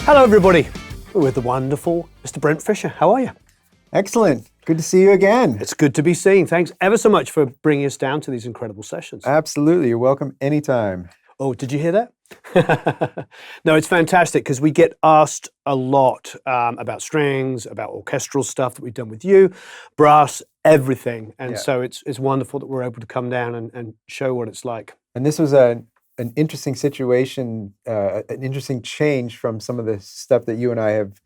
Hello, everybody. We're with the wonderful Mr. Brent Fischer. How are you? Excellent. Good to see you again. It's good to be seen. Thanks ever so much for bringing us down to these incredible sessions. Absolutely. You're welcome anytime. Oh, did you hear that? No, it's fantastic because we get asked a lot about strings, about orchestral stuff that we've done with you, brass, everything. And so it's wonderful that we're able to come down and show what it's like. And this was an interesting situation, an interesting change from some of the stuff that you and I have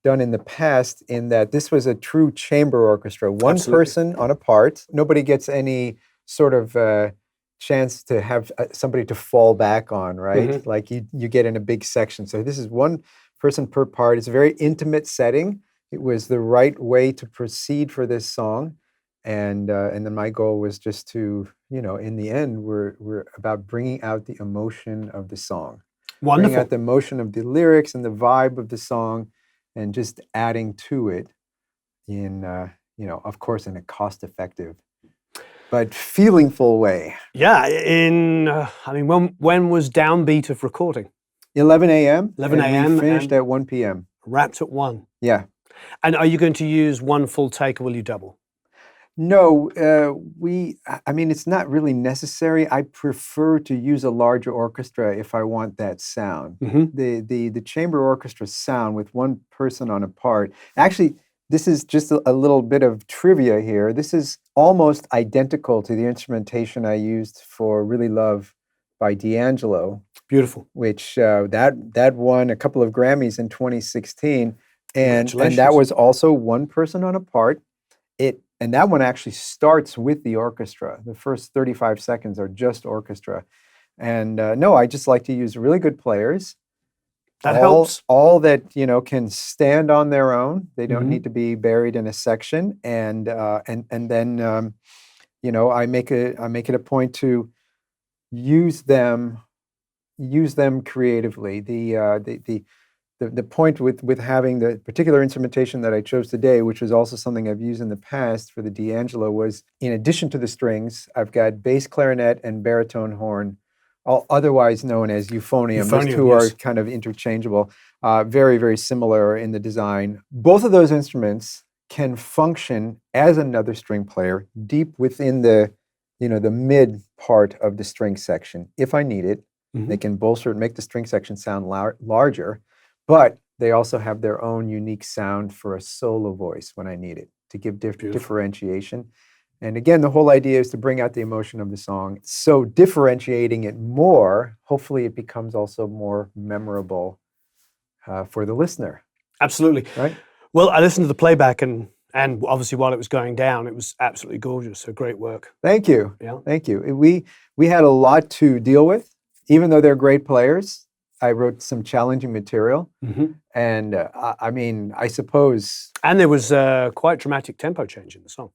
done in the past, in that this was a true chamber orchestra. One person on a part. Nobody gets any sort of chance to have somebody to fall back on, right? Like you get in a big section. So this is one person per part. It's a very intimate setting. It was the right way to proceed for this song. And then my goal was just to, in the end, we're about bringing out the emotion of the song. Wonderful. Bringing out the emotion of the lyrics and the vibe of the song, and just adding to it in, of course, in a cost-effective but feelingful way. Yeah, when was downbeat of recording? 11 a.m. 11 a.m. We finished at 1 p.m. Wrapped at 1. Yeah. And are you going to use one full take, or will you double? No, it's not really necessary. I prefer to use a larger orchestra if I want that sound. The chamber orchestra sound with one person on a part. Actually, this is just a little bit of trivia here. This is almost identical to the instrumentation I used for Really Love by D'Angelo. Beautiful. Which that won a couple of Grammys in 2016. And that was also one person on a part. And that one actually starts with the orchestra. The first 35 seconds are just orchestra. And I just like to use really good players. That helps. All that, can stand on their own. They don't need to be buried in a section. And then, I make it a point to use them creatively. The point with having the particular instrumentation that I chose today, which was also something I've used in the past for the D'Angelo, was in addition to the strings, I've got bass clarinet and baritone horn, otherwise known as euphonium. Those two are kind of interchangeable, very, very similar in the design. Both of those instruments can function as another string player deep within the mid part of the string section if I need it. They can bolster and make the string section sound larger. But they also have their own unique sound for a solo voice when I need it, to give differentiation. And again, the whole idea is to bring out the emotion of the song. So differentiating it more, hopefully it becomes also more memorable for the listener. Absolutely. Right? Well, I listened to the playback, and obviously while it was going down, it was absolutely gorgeous. So great work. Thank you. Yeah. Thank you. We had a lot to deal with. Even though they're great players, I wrote some challenging material, and I suppose... And there was quite dramatic tempo change in the song.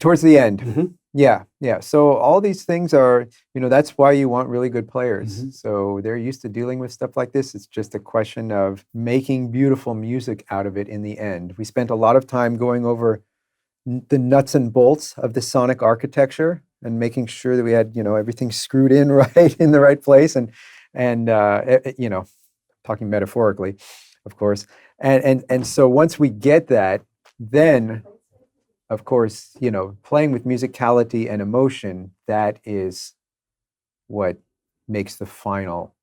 Towards the end. Yeah. So all these things are, that's why you want really good players. So they're used to dealing with stuff like this. It's just a question of making beautiful music out of it in the end. We spent a lot of time going over the nuts and bolts of the sonic architecture and making sure that we had, everything screwed in right in the right place, and talking metaphorically, of course. And so once we get that, then, of course, playing with musicality and emotion, that is what makes the final,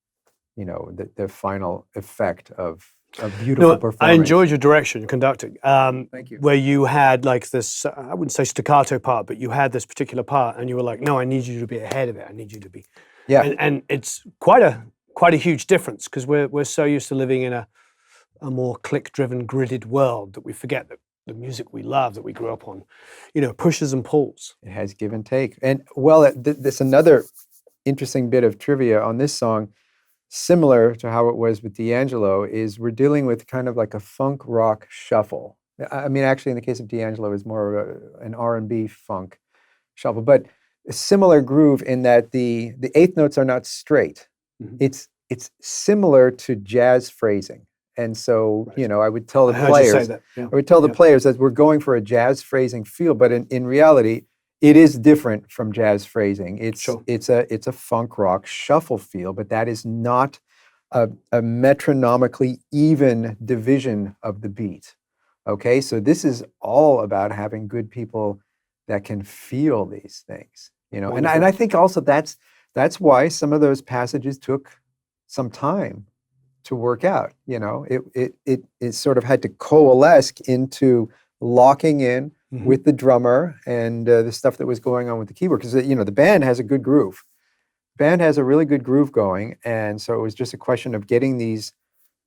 the final effect of a beautiful performance. I enjoyed your direction, your conducting. Thank you. Where you had like this, I wouldn't say staccato part, but you had this particular part, and you were like, no, I need you to be ahead of it. I need you to be... Yeah. And it's quite a huge difference, because we're so used to living in a more click-driven, gridded world that we forget that the music we love, that we grew up on, pushes and pulls. It has give and take. And this another interesting bit of trivia on this song, similar to how it was with D'Angelo, is we're dealing with kind of like a funk rock shuffle. Actually, in the case of D'Angelo, it's more of an R&B funk shuffle, but a similar groove in that the eighth notes are not straight. It's similar to jazz phrasing. And so, I would tell the players, I would tell the players that we're going for a jazz phrasing feel, but in reality, it is different from jazz phrasing. It's a funk rock shuffle feel, but that is not a metronomically even division of the beat. Okay, so this is all about having good people that can feel these things, you know. And I think also that's why some of those passages took some time to work out. You know, it sort of had to coalesce into locking in with the drummer and the stuff that was going on with the keyboard, because you know the band has a good groove. Band has a really good groove going, and so it was just a question of getting these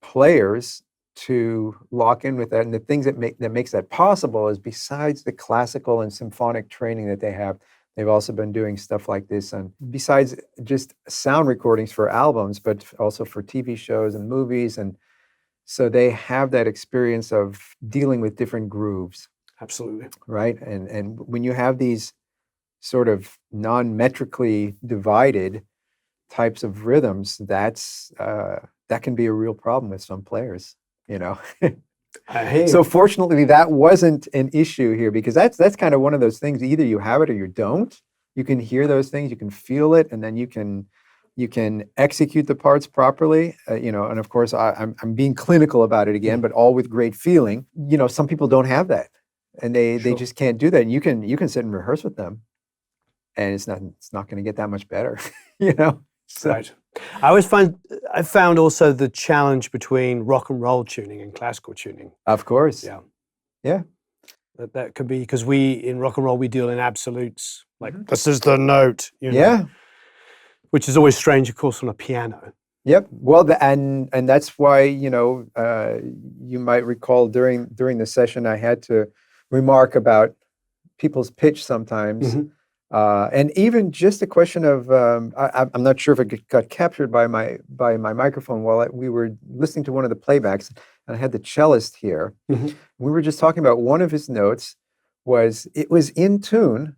players to lock in with that. And the things that makes that possible is, besides the classical and symphonic training that they have, they've also been doing stuff like this, and besides just sound recordings for albums, but also for TV shows and movies. And so they have that experience of dealing with different grooves. Absolutely. Right? And when you have these sort of non-metrically divided types of rhythms, that can be a real problem with some players, you know. So fortunately, that wasn't an issue here, because that's kind of one of those things. Either you have it or you don't. You can hear those things, you can feel it, and then you can execute the parts properly. You know, and of course, I'm being clinical about it again, but all with great feeling. You know, some people don't have that, and they just can't do that. And you can sit and rehearse with them, and it's not going to get that much better, you know. So. Right. I found also the challenge between rock and roll tuning and classical tuning. Of course. Yeah. That could be, because in rock and roll we deal in absolutes, like this is the note. You know, yeah. Which is always strange, of course, on a piano. Yep. Well, and that's why, you know, you might recall during the session I had to remark about people's pitch sometimes. And even just a question of, I'm not sure if it got captured by my microphone while we were listening to one of the playbacks, and I had the cellist here. We were just talking about one of his notes was in tune,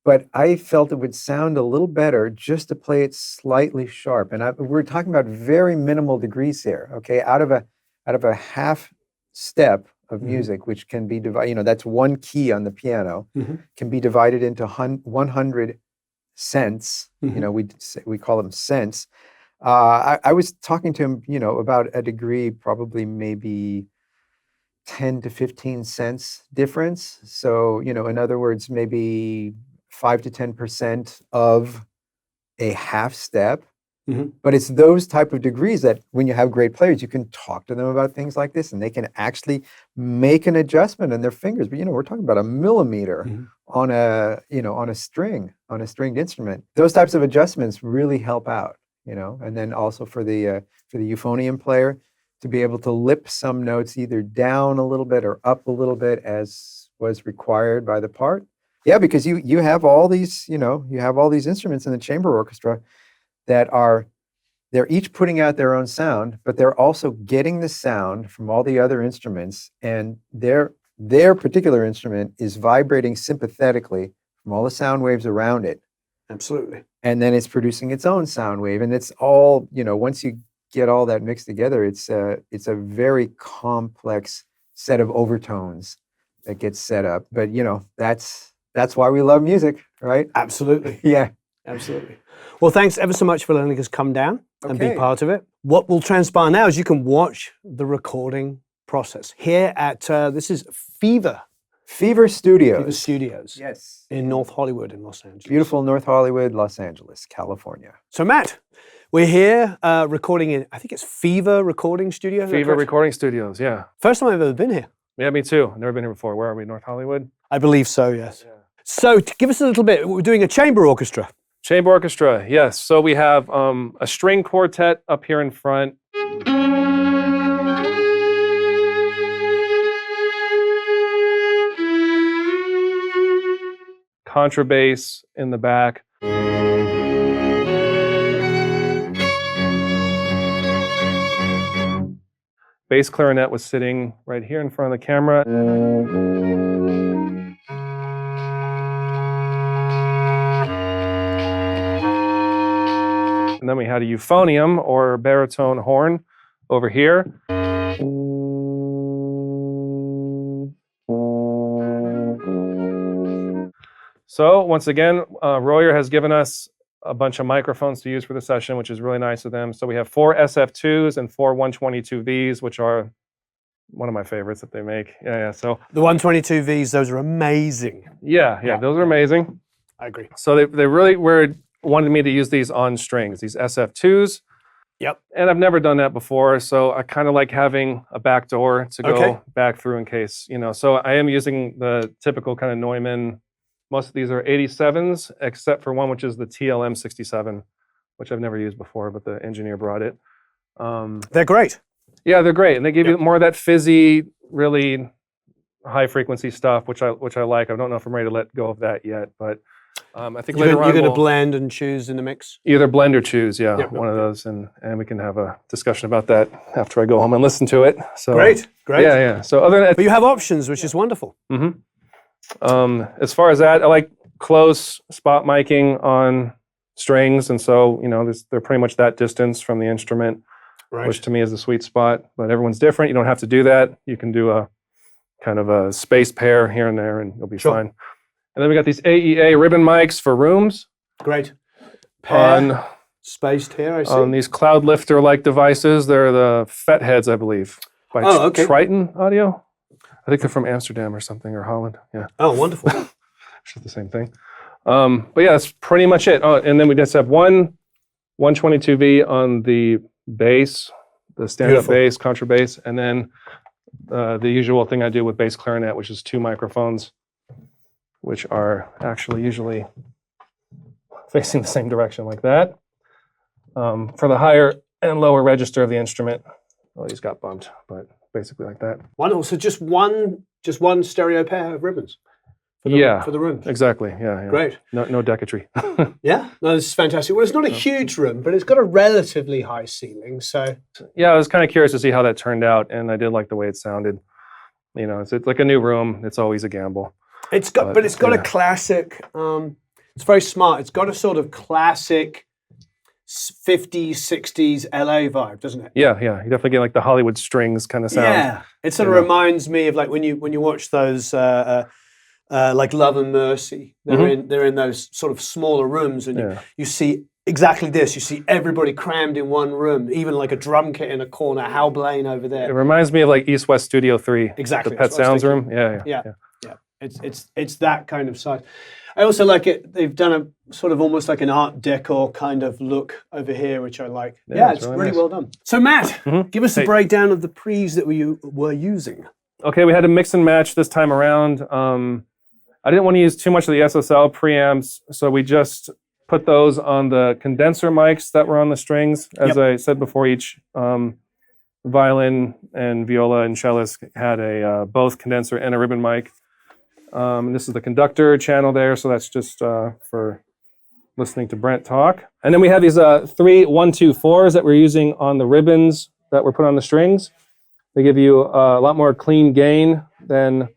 but I felt it would sound a little better just to play it slightly sharp. And we're talking about very minimal degrees here, okay? Out of a half step of music, which can be divided, you know, that's one key on the piano, can be divided into 100 cents. You know, we call them cents. I was talking to him, you know, about a degree, probably maybe 10 to 15 cents difference. So, you know, in other words, maybe 5 to 10% of a half step. But it's those type of degrees that when you have great players, you can talk to them about things like this, and they can actually make an adjustment in their fingers. But, you know, we're talking about a millimeter on a stringed instrument. Those types of adjustments really help out, you know. And then also for the euphonium player to be able to lip some notes either down a little bit or up a little bit as was required by the part. Yeah, because you have all these, you know, you have all these instruments in the chamber orchestra that they're each putting out their own sound, but they're also getting the sound from all the other instruments, and their particular instrument is vibrating sympathetically from all the sound waves around it. Absolutely. And then it's producing its own sound wave, and it's all, you know, once you get all that mixed together, it's a very complex set of overtones that gets set up. But, you know, that's why we love music, right? Absolutely. Yeah. Absolutely. Well, thanks ever so much for letting us come down and be part of it. What will transpire now is you can watch the recording process here at, this is Fever Studios. Fever Studios. Yes. In North Hollywood in Los Angeles. Beautiful North Hollywood, Los Angeles, California. So Matt, we're here recording in, I think it's Fever Recording Studio. Fever Recording Studios, yeah. First time I've ever been here. Yeah, me too. I've never been here before. Where are we, North Hollywood? I believe so, yes. Yeah. So to give us a little bit, we're doing a chamber orchestra. Chamber orchestra, yes. So we have a string quartet up here in front. Contrabass in the back. Bass clarinet was sitting right here in front of the camera. And then we had a euphonium or baritone horn over here. So once again, Royer has given us a bunch of microphones to use for the session, which is really nice of them. So we have 4 SF2s and 4 122Vs, which are one of my favorites that they make. Yeah. So The 122Vs, those are amazing. yeah, those are amazing. I agree. So they really wanted me to use these on strings, these SF2s. Yep. And I've never done that before, so I kind of like having a back door to go back through in case, So I am using the typical kind of Neumann. Most of these are 87s, except for one, which is the TLM 67, which I've never used before, but the engineer brought it. They're great. Yeah, they're great, and they give you more of that fizzy, really high frequency stuff, which I like. I don't know if I'm ready to let go of that yet, but I think later on You're going to blend and choose in the mix? Either blend or choose, one of those, and we can have a discussion about that after I go home and listen to it. So Great. Yeah. So other than that, but you have options, which is wonderful. As far as that, I like close spot miking on strings, and so they're pretty much that distance from the instrument, which to me is the sweet spot. But everyone's different. You don't have to do that. You can do a kind of a space pair here and there, and you'll be fine. And then we got these AEA ribbon mics for rooms. Great. Spaced here, I see. On these cloud lifter-like devices. They're the FET heads, I believe, by Triton Audio. I think they're from Amsterdam or something, or Holland. Yeah. Oh, wonderful. Which is the same thing. But yeah, that's pretty much it. Oh, and then we just have one 122V on the bass, the stand-up bass, contrabass, and then the usual thing I do with bass clarinet, which is 2 microphones, which are actually usually facing the same direction like that. For the higher and lower register of the instrument, well, these got bumped, but basically like that. Wonderful. So just one stereo pair of ribbons for the room. Exactly. Yeah. Great. No decketry. Yeah. No, this is fantastic. Well, it's not a huge room, but it's got a relatively high ceiling. So yeah, I was kind of curious to see how that turned out, and I did like the way it sounded. It's like a new room. It's always a gamble. It's got a classic. It's very smart. It's got a sort of classic 50s, 60s LA vibe, doesn't it? Yeah. You definitely get like the Hollywood strings kind of sound. Yeah, it sort of reminds me of like when you watch those like Love and Mercy. They're in those sort of smaller rooms, and you see exactly this. You see everybody crammed in one room, even like a drum kit in a corner. Hal Blaine over there. It reminds me of like East West Studio 3. Exactly. The Pet Sounds room. Yeah. It's that kind of size. I also like it. They've done a sort of almost like an Art Deco kind of look over here, which I like. Yeah, it's really nice. Well done. So Matt, give us a breakdown of the pre's that we were using. Okay, we had to mix and match this time around. I didn't want to use too much of the SSL preamps, so we just put those on the condenser mics that were on the strings. As I said before, each violin and viola and cellist had a both condenser and a ribbon mic. And this is the conductor channel there, so that's just for listening to Brent talk. And then we have these 3 1-2-4s that we're using on the ribbons that were put on the strings. They give you a lot more clean gain than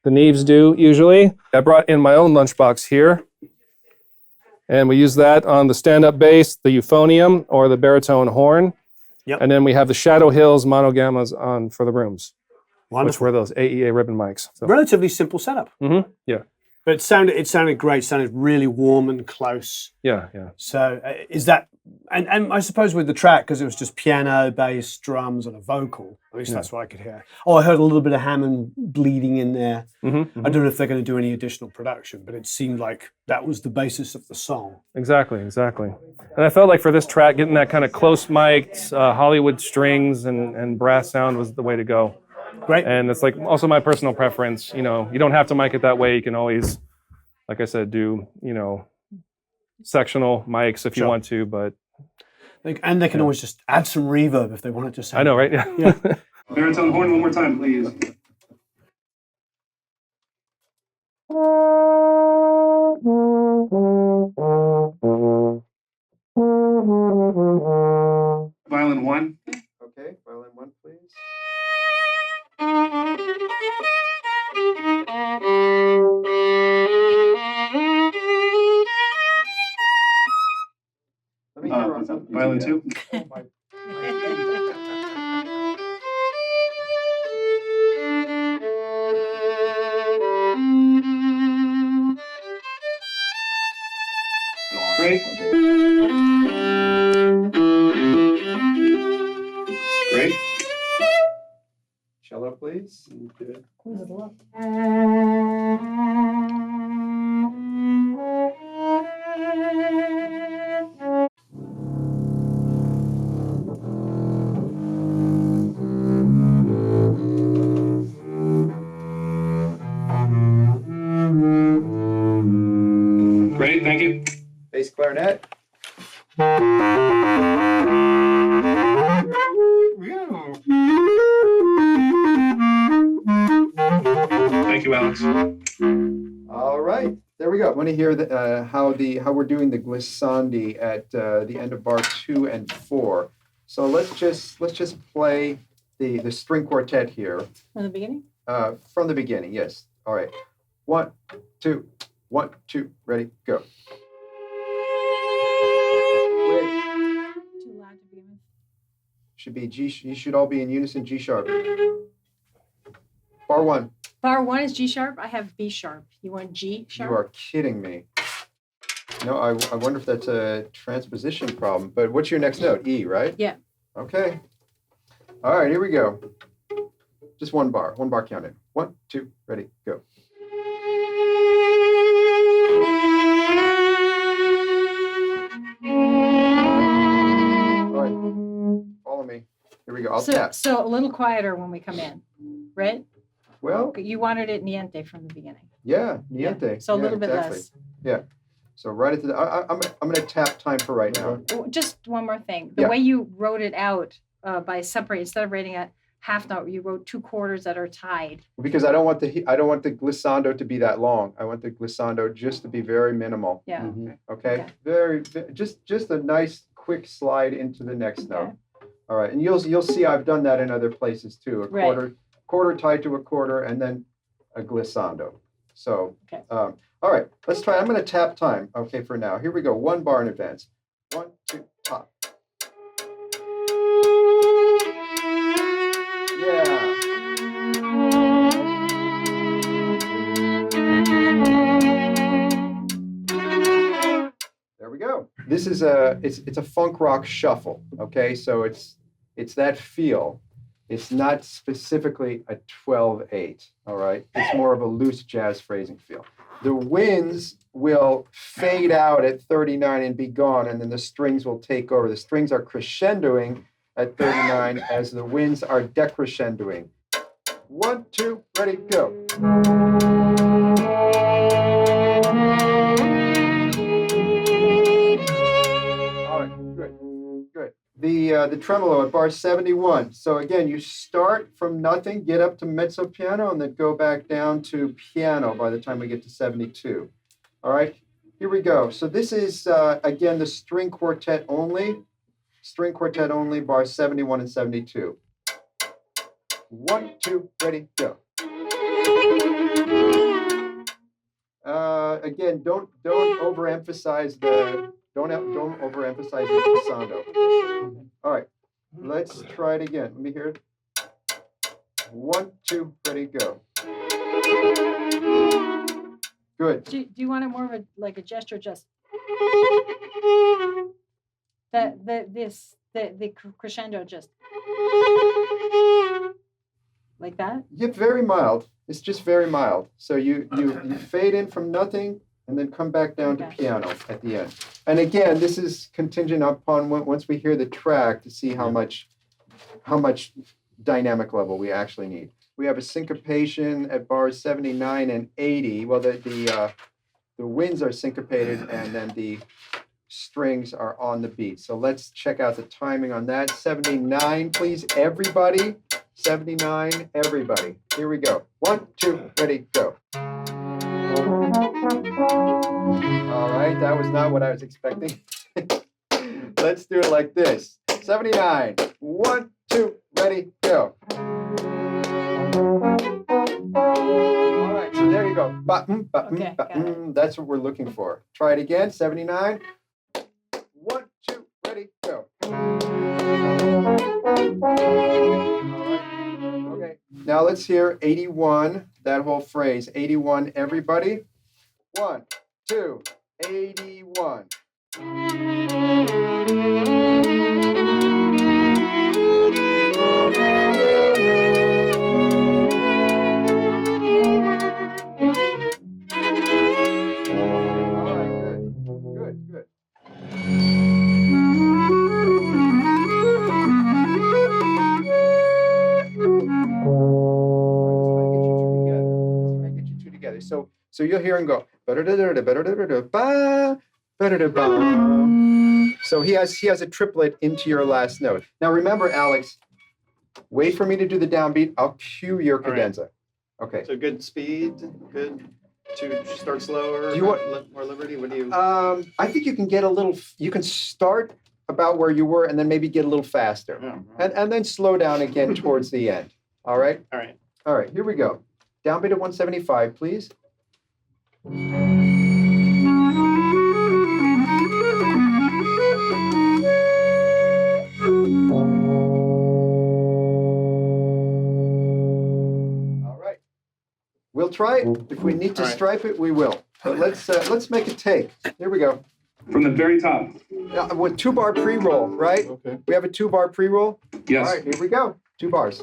the Neves do usually. I brought in my own lunchbox here, and we use that on the stand-up bass, the euphonium, or the baritone horn. And then we have the Shadow Hills monogammas on for the rooms. Wonderful. Which were those AEA ribbon mics. So. Relatively simple setup. Yeah. But it sounded great. It sounded really warm and close. Yeah. So is that, and I suppose with the track, because it was just piano, bass, drums, and a vocal, at least that's what I could hear. Oh, I heard a little bit of Hammond bleeding in there. I don't know if they're going to do any additional production, but it seemed like that was the basis of the song. Exactly. And I felt like for this track, getting that kind of close mic'd Hollywood strings and brass sound was the way to go. Great. And it's like also my personal preference. You don't have to mic it that way. You can always, like I said, do sectional mics if you want to, but they can always just add some reverb if they wanted to sound. I know, right? Yeah. Baritone horn one more time, please. Violin 1. Okay, violin 1, please. Violin 2. Great. Great. Cello, please. Great, thank you. Bass clarinet. Thank you, Alex. All right, there we go. I want to hear how we're doing the glissandi at the end of bar 2 and 4. So let's just play the string quartet here. From the beginning? From the beginning, yes. All right. 1, 2, 1, 2, ready, go. Too loud to begin with. Should be G. You should all be in unison. G sharp. Bar 1. Bar 1 is G sharp. I have B sharp. You want G sharp? You are kidding me. No, I wonder if that's a transposition problem. But what's your next note? E, right? Yeah. Okay. All right, here we go. Just one bar counted. 1, 2, ready, go. All right, follow me. Here we go. I'll tap. So a little quieter when we come in, right? Well, You wanted it niente from the beginning. yeah, niente. Yeah, so a little bit exactly. less. Yeah. So right at the, I'm going to tap time for right now. Oh, just one more thing. The Yeah. way you wrote it out by separating, instead of writing a half note, you wrote 2 quarters that are tied. Because I don't want the glissando to be that long. I want the glissando just to be very minimal. Yeah. Okay. Okay. Just a nice quick slide into the next Okay. note. All right, and you'll see I've done that in other places too. A Right. quarter tied to a quarter, and then a glissando. So, Okay. all right, let's try. I'm going to tap time. Okay, for now. Here we go. 1 bar in advance. 1, 2, pop. Yeah. There we go. This is it's a funk rock shuffle. Okay, so it's that feel. It's not specifically a 12/8. All right, it's more of a loose jazz phrasing feel. The winds will fade out at 39 and be gone, and then the strings will take over. The strings are crescendoing at 39 as the winds are decrescendoing. 1, 2, ready, go. All right, good. The tremolo at bar 71. So again, you start from nothing, get up to mezzo piano, and then go back down to piano by the time we get to 72. All right, here we go. So this is, again, the string quartet only. String quartet only, bars 71 and 72. 1, 2, ready, go. Again, don't overemphasize the glissando. All right, let's try it again. Let me hear it. 1, 2, ready, go. Good. Do you want it more of a gesture? Just the crescendo, just like that. Yeah, very mild. It's just very mild. So you fade in from nothing and then come back down to piano at the end. And again, this is contingent upon once we hear the track to see how much dynamic level we actually need. We have a syncopation at bars 79 and 80. Well, the winds are syncopated and then the strings are on the beat. So let's check out the timing on that. 79, please, everybody. 79, everybody. Here we go. 1, 2, ready, go. All right, that was not what I was expecting. Let's do it like this. 79, 1, 2, ready, go. All right, so there you go. That's what we're looking for. Try it again. 79, 1, 2, ready, go. Okay, now let's hear 81, that whole phrase. 81, everybody. 1, 2, 81. So you'll hear him go. So he has a triplet into your last note. Now remember, Alex, wait for me to do the downbeat. I'll cue your cadenza. Okay. So good speed, good to start slower. Do you want more liberty? What do you? I think you can get a little. You can start about where you were and then maybe get a little faster, and then slow down again towards the end. All right. All right. All right. Here we go. Downbeat at 175, please. All right. We'll try it. If we need to stripe it, we will. But let's make a take. Here we go. From the very top. With 2-bar pre-roll, right? Okay. We have a 2-bar pre-roll. Yes. All right. Here we go. 2 bars.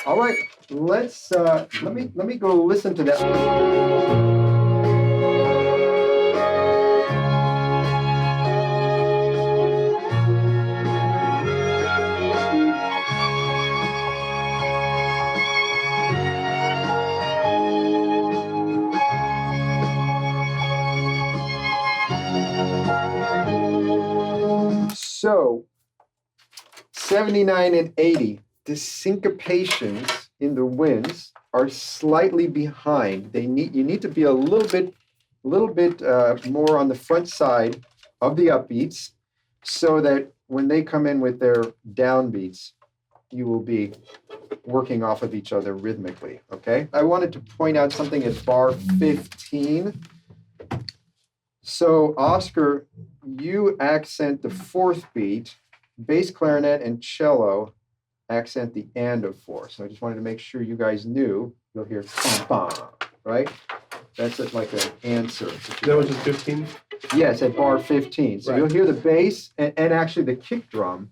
All right, let's let me go listen to that. So 79 and 80, the syncopations in the winds are slightly behind. You need to be a little bit more on the front side of the upbeats, so that when they come in with their downbeats, you will be working off of each other rhythmically. Okay. I wanted to point out something at bar 15. So Oscar, you accent the fourth beat. Bass clarinet and cello accent the and of four. So I just wanted to make sure you guys knew. You'll hear bam, right? That's like an answer. That was at 15? Yes, at bar 15. So you'll hear the bass and actually the kick drum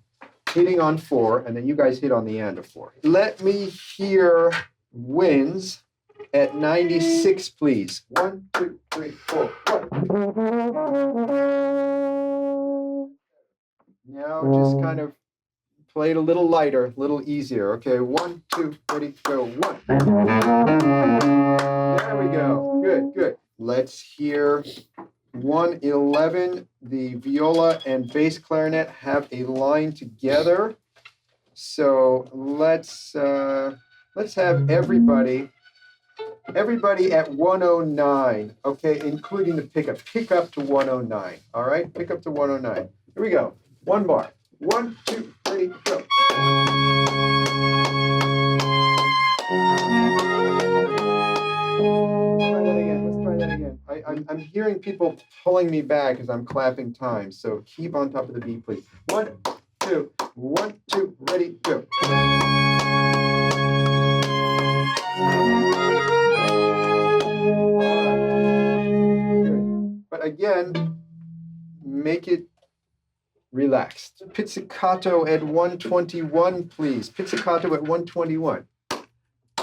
hitting on four, and then you guys hit on the and of four. Let me hear winds at 96, please. 1, 2, 3, 4, 1. Now just kind of play it a little lighter, a little easier. Okay, 1, 2, ready, go, 1. There we go. Good, good. Let's hear 111. The viola and bass clarinet have a line together. So let's have everybody at 109. Okay, including the pickup. Pick up to 109. All right, pick up to 109. Here we go. One bar. 1, 2, 3, go. Let's try that again. I'm hearing people pulling me back as I'm clapping time. So keep on top of the beat, please. 1, 2, 1, 2, ready, go. Good. But again, make it relaxed. Pizzicato at 121, please. Pizzicato at 121.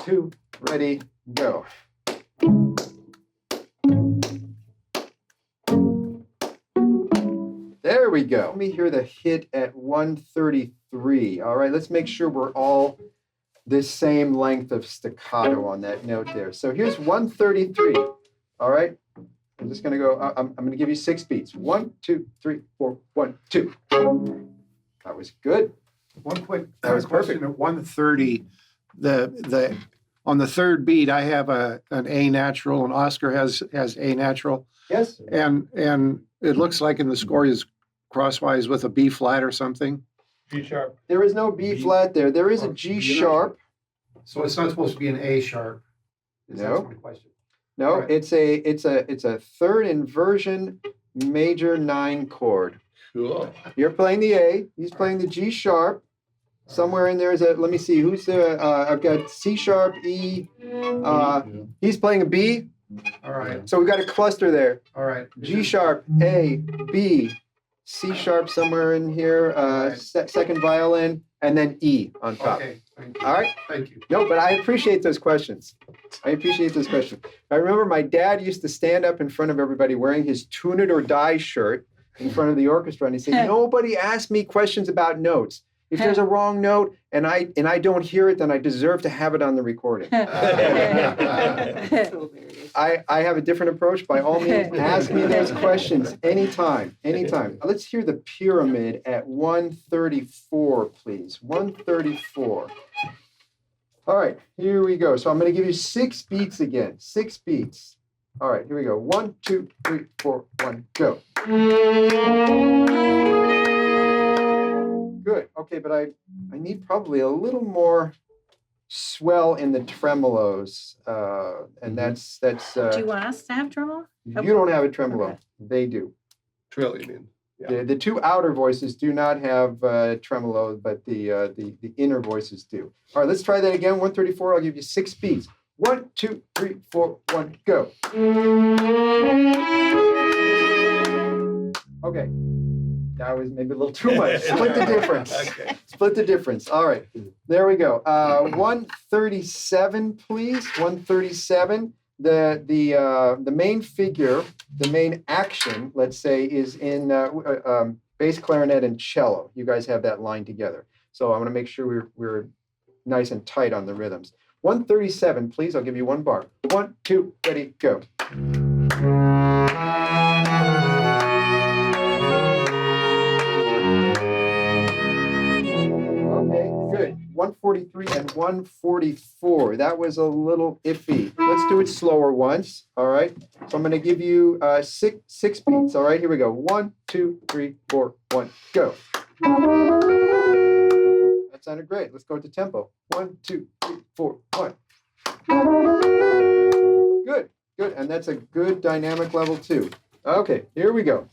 2, ready, go. There we go. Let me hear the hit at 133. All right, let's make sure we're all the same length of staccato on that note there. So here's 133. All right. I'm just going to go, I'm going to give you 6 beats. 1, 2, 3, 4, 1, 2. That was good. One quick That was question perfect. at 130. The on the third beat, I have an A natural, and Oscar has A natural, Yes. and it looks like in the score is crosswise with a B flat or something. G sharp. There is no B flat there. There is a G sharp. So it's not supposed to be an A sharp. No. my question. No, Right. it's a third inversion major 9 chord. Cool. You're playing the A. He's playing the G sharp. Somewhere in there is a. Let me see. Who's the? I've got C sharp, E. He's playing a B. All right. So we've got a cluster there. All right. G sharp, A, B, C sharp somewhere in here. Second violin, and then E on top. Okay. Thank you. All right. Thank you. No, but I appreciate those questions. I remember my dad used to stand up in front of everybody wearing his tune it or die shirt in front of the orchestra, and he said, "Nobody asked me questions about notes. If there's a wrong note and I don't hear it, then I deserve to have it on the recording." I have a different approach. By all means, ask me those questions anytime. Let's hear the pyramid at 134, please. 134. All right, here we go. So I'm going to give you 6 beats again. 6 beats. All right, here we go. 1, 2, 3, 4, 1, go. Good. Okay, but I need probably a little more swell in the tremolos, and that's. Do you want us to have tremolo? You don't have a tremolo. Okay. They do. Trill, you mean? Yeah. The 2 outer voices do not have tremolo, but the inner voices do. All right, let's try that again. 134. I'll give you 6 beats. 1, 2, 3, 4, 1, go. Okay. That was maybe a little too much. Split the difference. Okay. Split the difference. All right. There we go. 137, please. 137. The main figure, the main action, let's say, is in bass clarinet and cello. You guys have that line together. So I want to make sure we're nice and tight on the rhythms. 137, please. I'll give you one bar. 1, 2, ready, go. Okay, good. 143 and 144. That was a little iffy. Let's do it slower once. All right. So I'm going to give you six beats. All right. Here we go. 1, 2, 3, 4, 1, go. That sounded great. Let's go to tempo. 1, 2, 3, 4, 1. Good. Good. And that's a good dynamic level too. Okay. Here we go.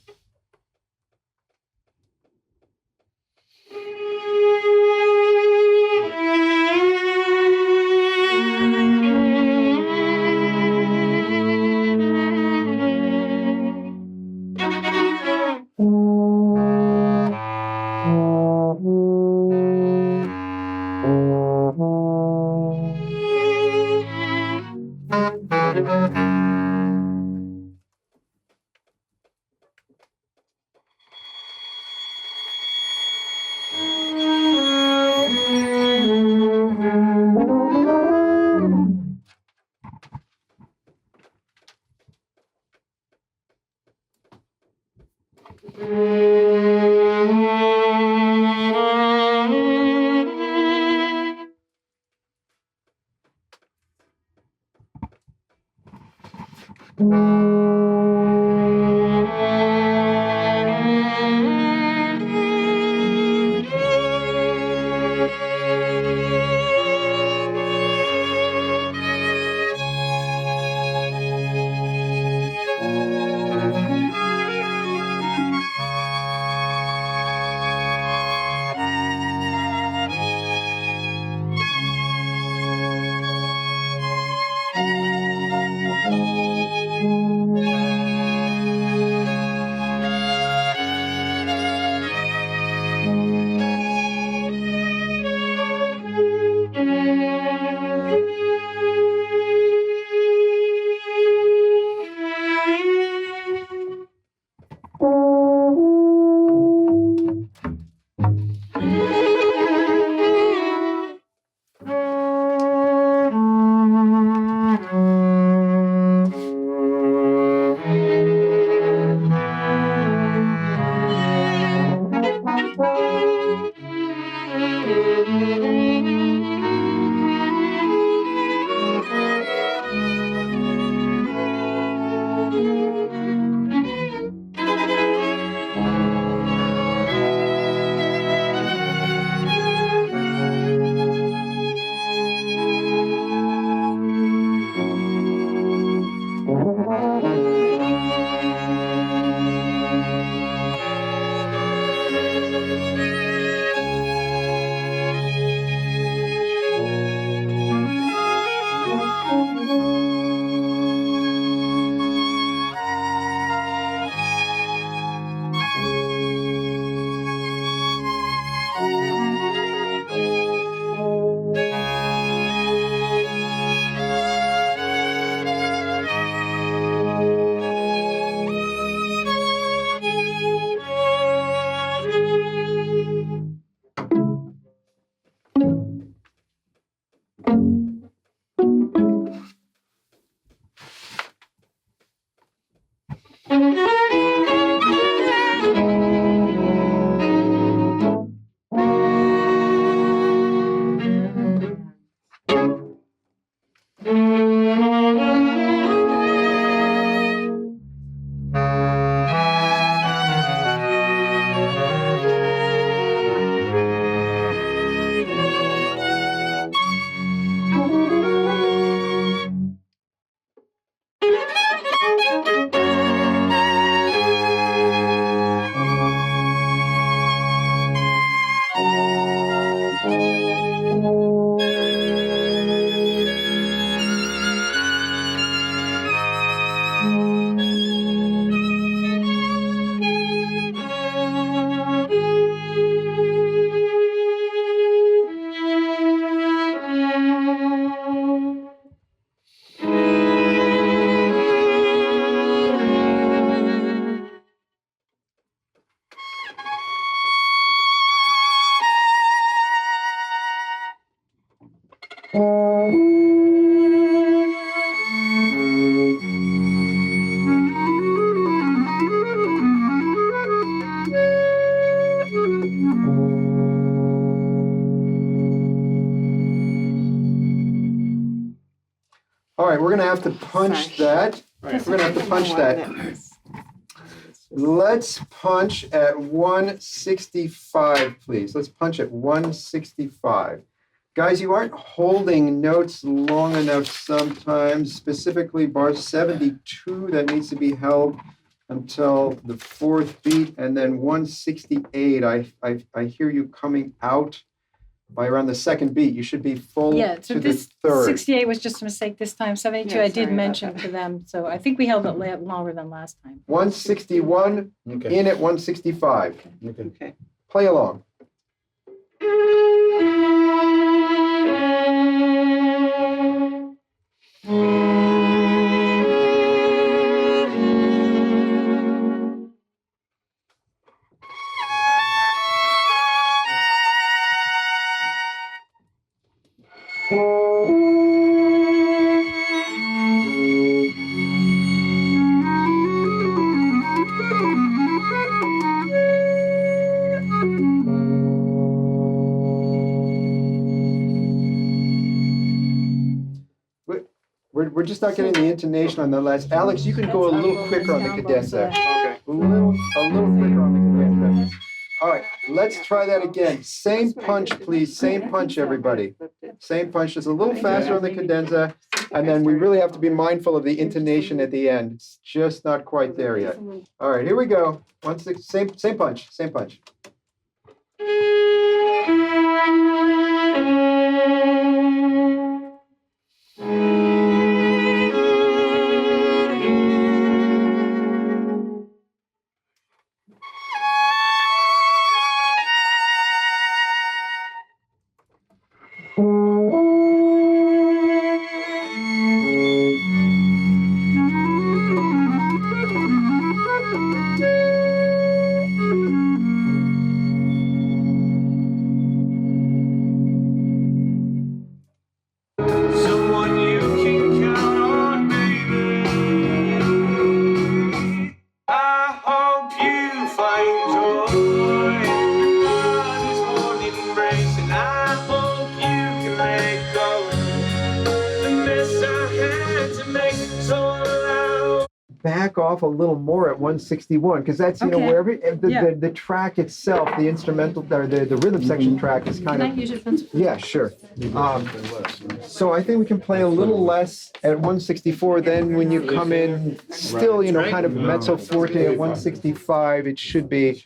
All right, we're going to have to punch that. We're going to have to punch that. Let's punch at 165, please. Let's punch at 165. Guys, you aren't holding notes long enough sometimes, specifically bar 72 that needs to be held until the fourth beat, and then 168. I hear you coming out by around the second beat. You should be full Yeah, so to this the third. 68 was just a mistake this time. 72, Yeah, I did sorry about mention that. to them. So I think we held it longer than last time. 161 Okay. in at 165. Okay. Play along. We're just not getting the intonation on the last. Alex, you can go a little quicker on the cadenza. Okay. A little quicker on the cadenza. All right, let's try that again. Same punch, please. Same punch, everybody. Same punch, just a little faster on the cadenza. And then we really have to be mindful of the intonation at the end. It's just not quite there yet. All right, here we go. Same punch, same punch. Someone you can count on, baby. I hope you find joy in this morning embrace, and I hope you can let go the mess I had to make so loud. Back off a little more at 161, because that's, you know, Okay. wherever Yeah. the track itself, the instrumental or the rhythm section track is kind Can I of. use your pencil? Yeah, sure. So I think we can play a little less at 164. Then when you come in, still, you know, kind of mezzo forte at 165, it should be.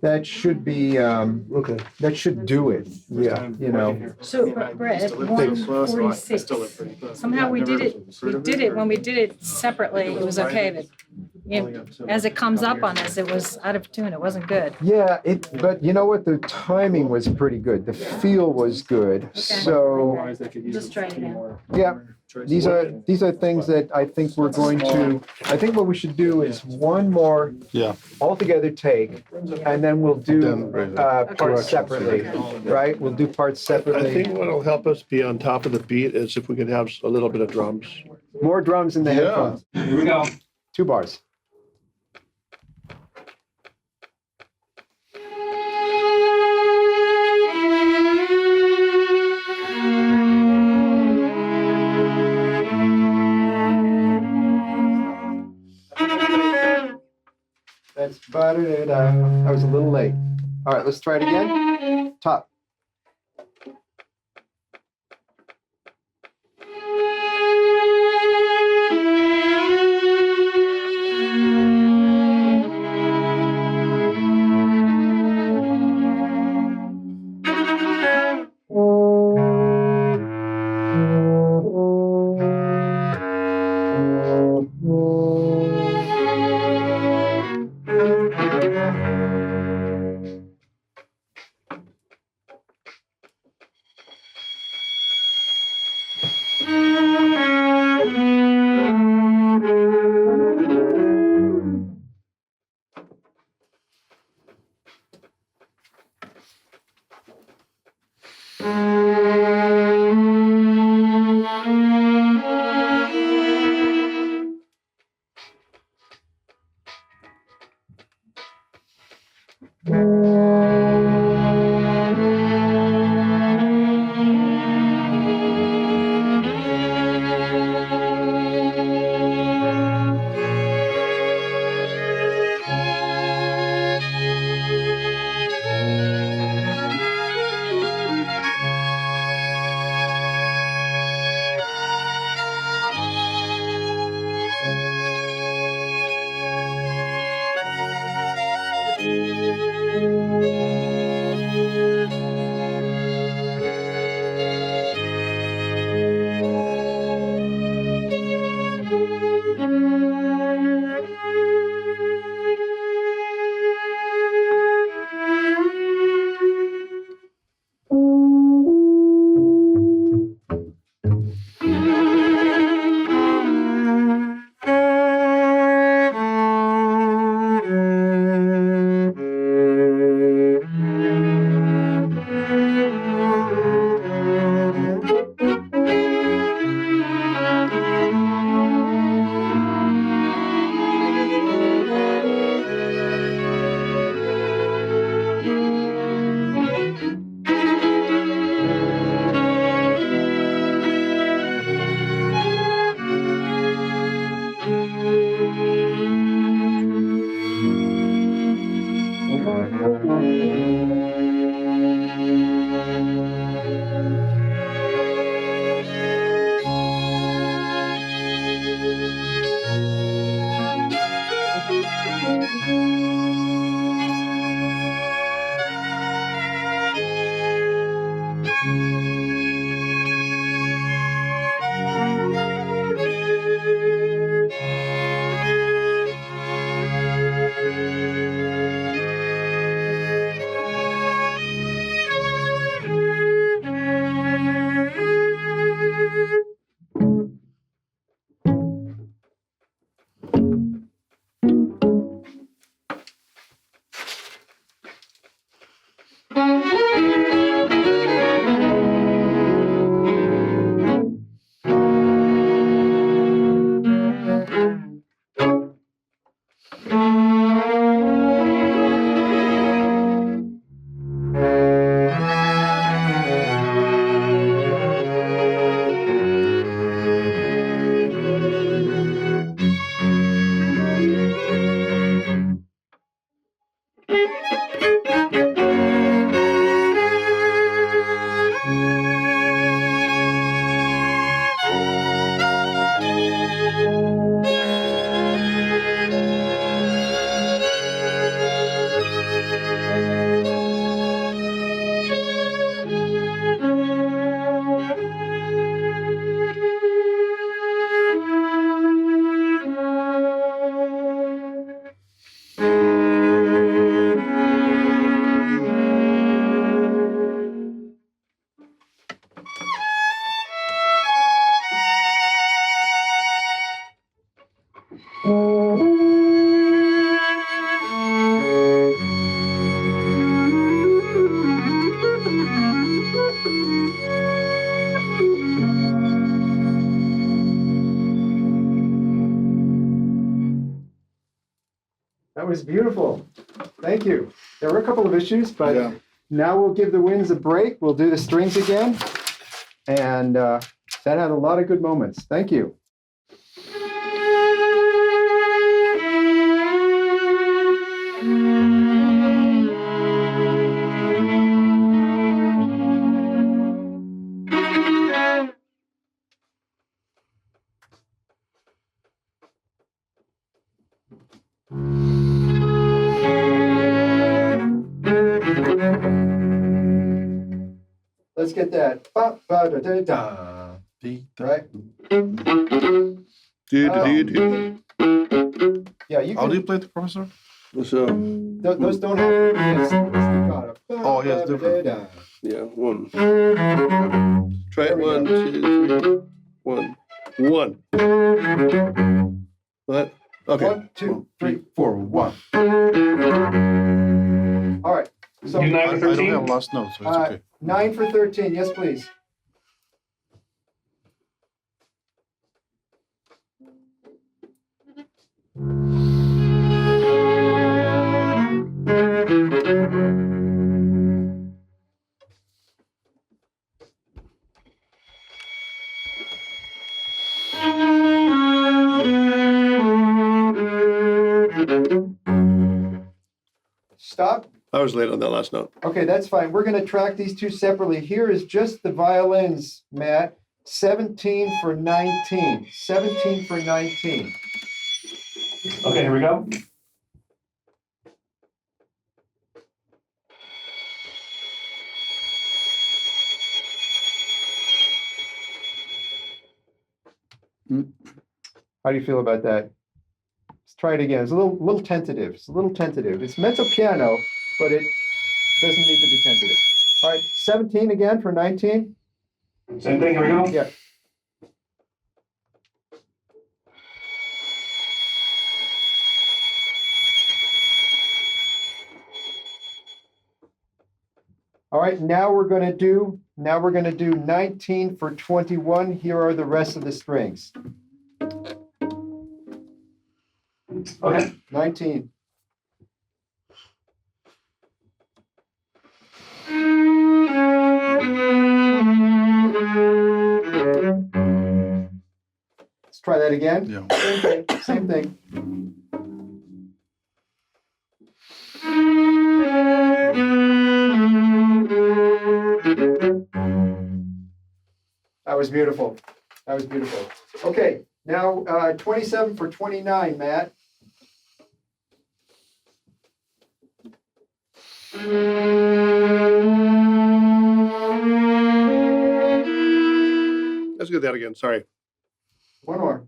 That should be. Okay. That should do it. Yeah, you know. So, Brett, at 146, somehow we did it when we did it separately, it was okay, but as it comes up on us, it was out of tune, it wasn't good. Yeah, but you know what? The timing was pretty good. The feel was good. So Just try it again. yeah, these are things that I think we're going to. I think what we should do is one more altogether take, and then we'll do parts separately. Right? We'll do parts I separately. think what'll help us be on top of the beat is if we can have a little bit of drums. More drums in the headphones. Here we go. 2 bars. That's ba-da-da-da. I was a little late. All right, let's try it again. Top. That was beautiful. Thank you. There were a couple of issues, but Yeah. now we'll give the winds a break. We'll do the strings again. And that had a lot of good moments. Thank you. Let's get that. Ba, ba, da, da, da. Right? Yeah, you How do you can. play the professor? Those don't have it's staccato. Oh, yeah, it's different. Da, da, da. Yeah, one. Try There it. we 1, go. 2, 3. 1. What? Okay. 1, 2, 3, 4, 1. All right. So Do 9 I for don't 13? have last note, so it's okay. 9 for 13. Yes, please. Stop. I was late on that last note. Okay, that's fine. We're going to track these two separately. Here is just the violins, Matt. 17 for 19. 17 for 19. Okay, here we go. How do you feel about that? Let's try it again. It's a little tentative. It's a little tentative. It's mezzo piano, but it doesn't need to be tentative. All right, 17 again for 19. Same thing, here we go. Yeah. All right, now we're going to do 19 for 21. Here are the rest of the strings. Okay. 19. Let's try that again. Yeah. Same thing. Same thing. That was beautiful. That was beautiful. Okay, now 27 for 29, Matt. Let's do that again. Sorry. One more.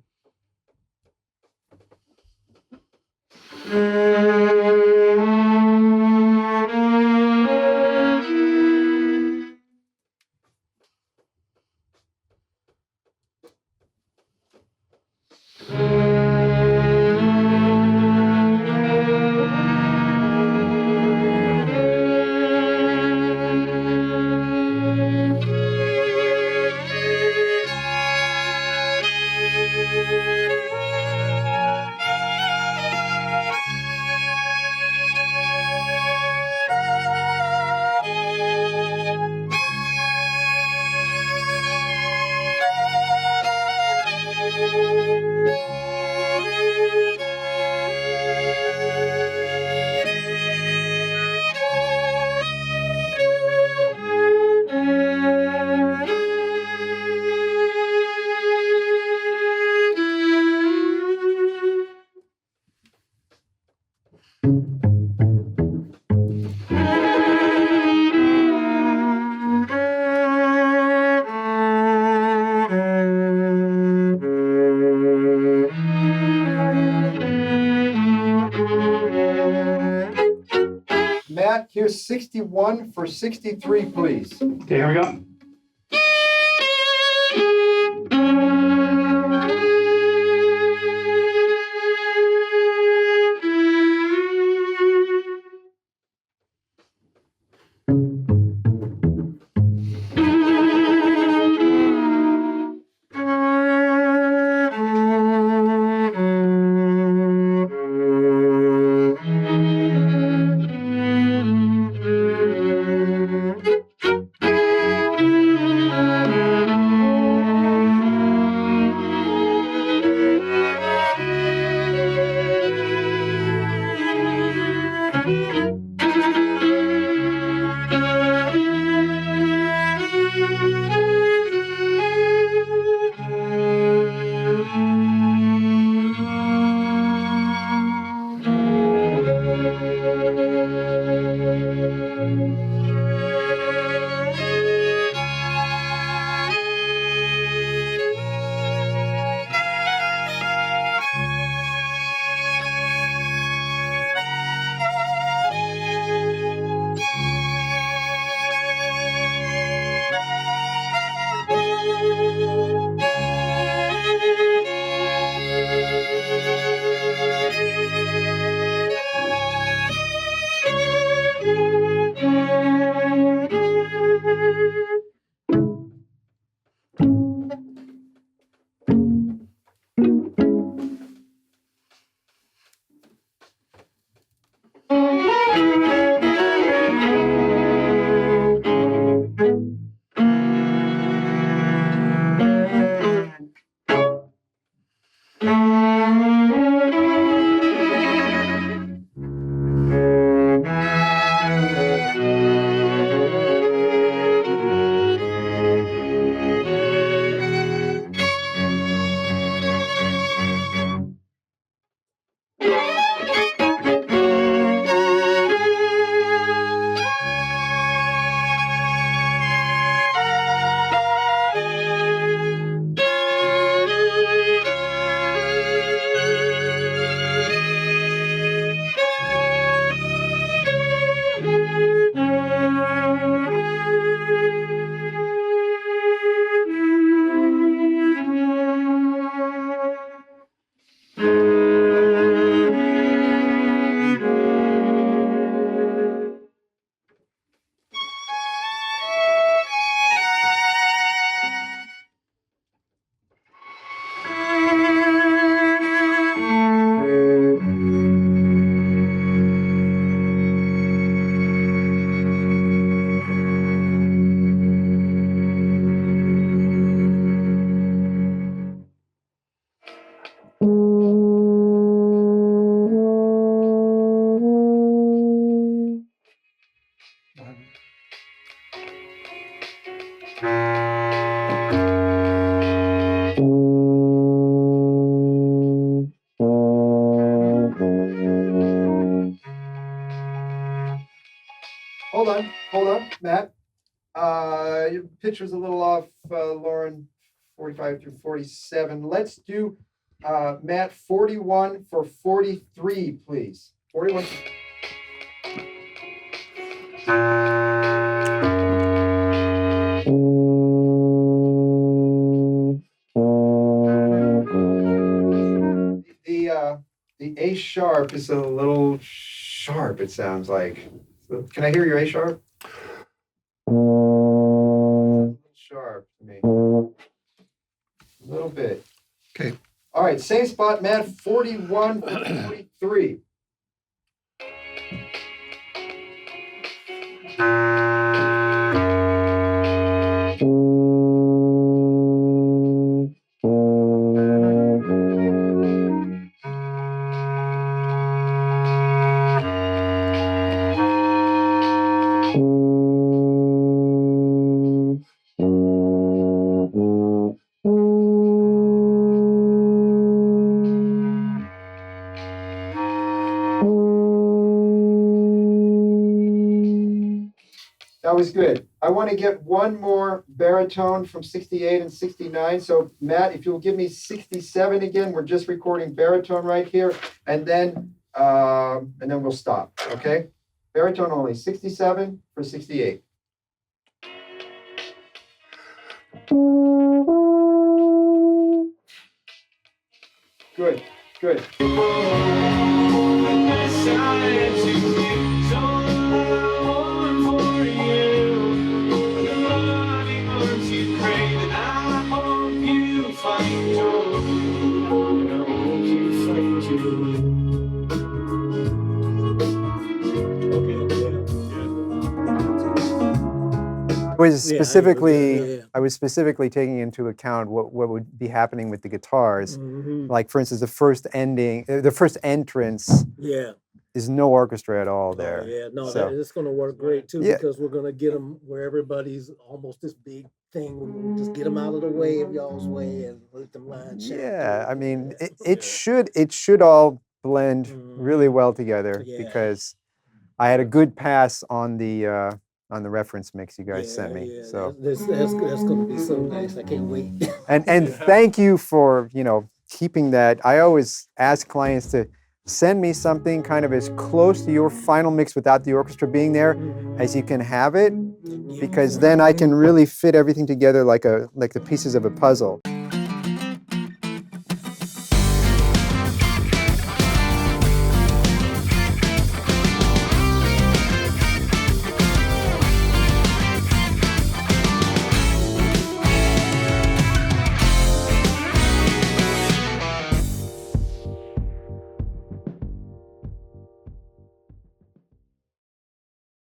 Matt, here's 61 for 63, please. Okay, here we go. Your picture's a little off, Loren, 45 through 47. Let's do Matt 41 for 43, please. 41. The A sharp is a little sharp, it sounds like. So can I hear your A sharp? Sharp to me. A little bit. Okay. All right, same spot, Matt, 41 for 43. That was good. I want to get one more baritone from 68 and 69. So Matt, if you'll give me 67 again, we're just recording baritone right here, and then we'll stop. Okay, baritone only. 67 for 68. Good, good. I was specifically taking into account what would be happening with the guitars. Like, for instance, the first entrance is no orchestra at all there. It's going to work great too, because we're going to get them where everybody's almost this big thing. We'll just get them out of the way of y'all's way and let them line check. Yeah, I mean, it should all blend really well together, because I had a good pass on the reference mix you guys sent me. So that's going to be so nice. I can't wait. and thank you for keeping that. I always ask clients to send me something kind of as close to your final mix without the orchestra being there as you can have it, because then I can really fit everything together like the pieces of a puzzle.